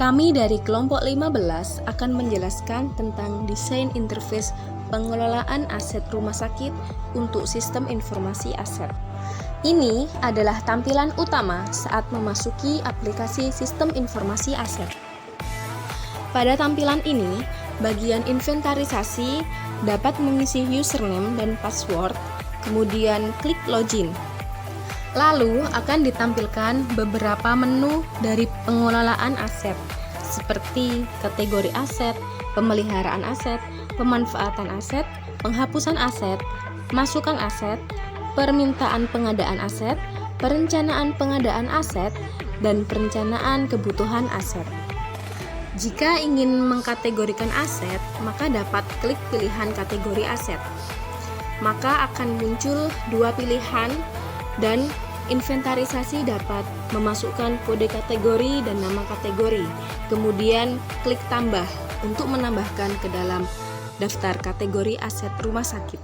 Kami dari kelompok 15 akan menjelaskan tentang desain interface pengelolaan aset rumah sakit untuk sistem informasi aset. Ini adalah tampilan utama saat memasuki aplikasi sistem informasi aset. Pada tampilan ini, bagian inventarisasi dapat mengisi username dan password, kemudian klik login. Lalu akan ditampilkan beberapa menu dari pengelolaan aset, seperti kategori aset, pemeliharaan aset, pemanfaatan aset, penghapusan aset, masukan aset, permintaan pengadaan aset, perencanaan pengadaan aset, dan perencanaan kebutuhan aset. Jika ingin mengkategorikan aset, maka dapat klik pilihan kategori aset. Maka akan muncul dua pilihan dan inventarisasi dapat memasukkan kode kategori dan nama kategori. Kemudian klik tambah untuk menambahkan ke dalam daftar kategori aset rumah sakit.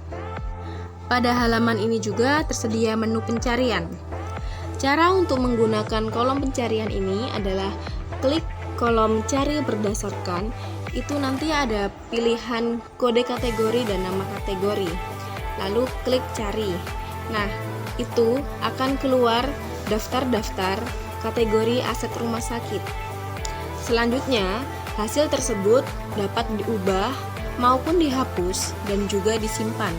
Pada halaman ini juga tersedia menu pencarian. Cara untuk menggunakan kolom pencarian ini adalah klik kolom cari berdasarkan, itu nanti ada pilihan kode kategori dan nama kategori. Lalu klik cari. Nah, itu akan keluar daftar-daftar kategori aset rumah sakit. Selanjutnya, hasil tersebut dapat diubah maupun dihapus dan juga disimpan.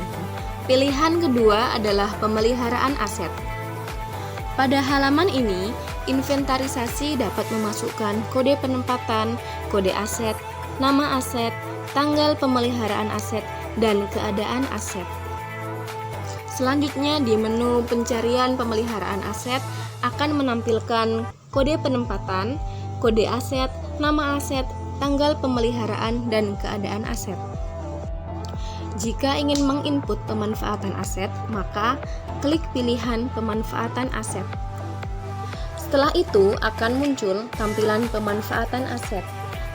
Pilihan kedua adalah pemeliharaan aset. Pada halaman ini, inventarisasi dapat memasukkan kode penempatan, kode aset, nama aset, tanggal pemeliharaan aset, dan keadaan aset. Selanjutnya di menu pencarian pemeliharaan aset akan menampilkan kode penempatan, kode aset, nama aset, tanggal pemeliharaan, dan keadaan aset. Jika ingin menginput pemanfaatan aset, maka klik pilihan pemanfaatan aset. Setelah itu akan muncul tampilan pemanfaatan aset,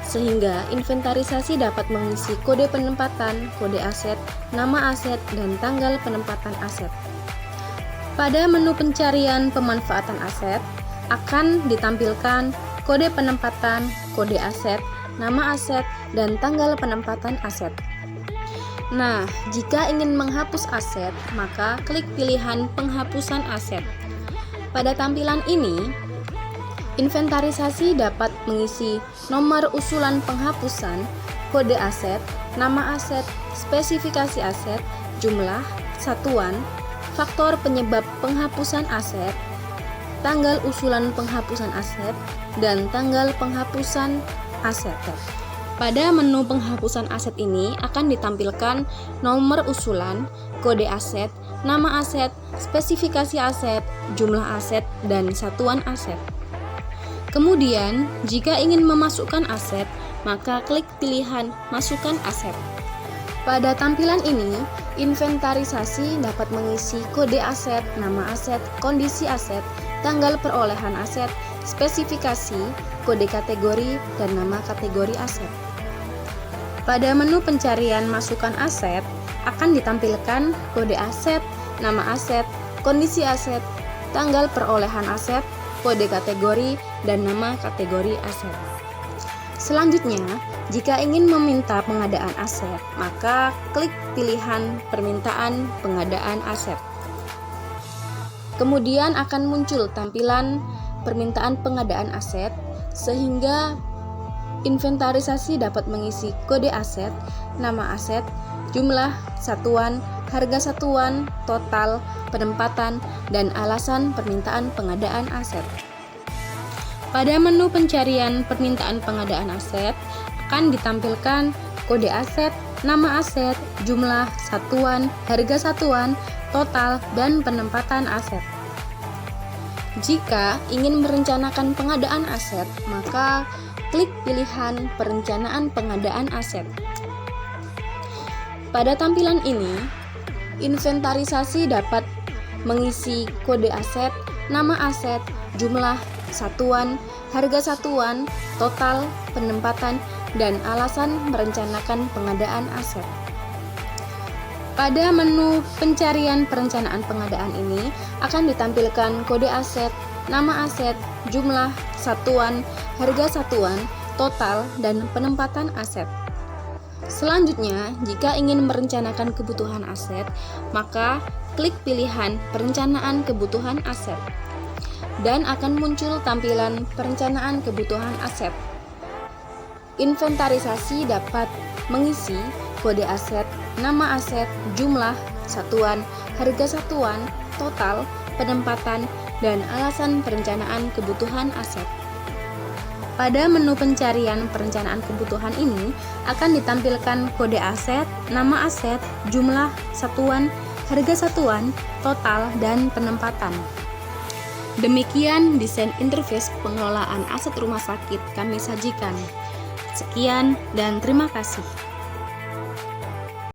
sehingga inventarisasi dapat mengisi kode penempatan, kode aset, nama aset, dan tanggal penempatan aset. Pada menu pencarian pemanfaatan aset, akan ditampilkan kode penempatan, kode aset, nama aset, dan tanggal penempatan aset. Nah, jika ingin menghapus aset, maka klik pilihan penghapusan aset. Pada tampilan ini, inventarisasi dapat mengisi nomor usulan penghapusan, kode aset, nama aset, spesifikasi aset, jumlah, satuan, faktor penyebab penghapusan aset, tanggal usulan penghapusan aset, dan tanggal penghapusan aset. Pada menu penghapusan aset ini akan ditampilkan nomor usulan, kode aset, nama aset, spesifikasi aset, jumlah aset, dan satuan aset. Kemudian, jika ingin memasukkan aset, maka klik pilihan Masukkan Aset. Pada tampilan ini, inventarisasi dapat mengisi kode aset, nama aset, kondisi aset, tanggal perolehan aset, spesifikasi, kode kategori, dan nama kategori aset. Pada menu pencarian Masukkan Aset, akan ditampilkan kode aset, nama aset, kondisi aset, tanggal perolehan aset, kode kategori, dan nama kategori aset. Selanjutnya, jika ingin meminta pengadaan aset, maka klik pilihan permintaan pengadaan aset. Kemudian akan muncul tampilan permintaan pengadaan aset, sehingga inventarisasi dapat mengisi kode aset, nama aset, jumlah, satuan, harga satuan, total, penempatan, dan alasan permintaan pengadaan aset. Pada menu pencarian permintaan pengadaan aset, akan ditampilkan kode aset, nama aset, jumlah, satuan, harga satuan, total, dan penempatan aset. Jika ingin merencanakan pengadaan aset, maka klik pilihan Perencanaan Pengadaan Aset. Pada tampilan ini, inventarisasi dapat mengisi kode aset, nama aset, jumlah, satuan, harga satuan, total, penempatan, dan alasan merencanakan pengadaan aset. Pada menu pencarian perencanaan pengadaan ini akan ditampilkan kode aset, nama aset, jumlah, satuan, harga satuan, total, dan penempatan aset. Selanjutnya, jika ingin merencanakan kebutuhan aset, maka klik pilihan Perencanaan Kebutuhan Aset dan akan muncul tampilan Perencanaan Kebutuhan Aset. Inventarisasi dapat mengisi kode aset, nama aset, jumlah, satuan, harga satuan, total, penempatan, dan alasan perencanaan kebutuhan aset. Pada menu pencarian perencanaan kebutuhan ini akan ditampilkan kode aset, nama aset, jumlah, satuan, harga satuan, total, dan penempatan. Demikian desain interface pengelolaan aset rumah sakit kami sajikan. Sekian dan terima kasih.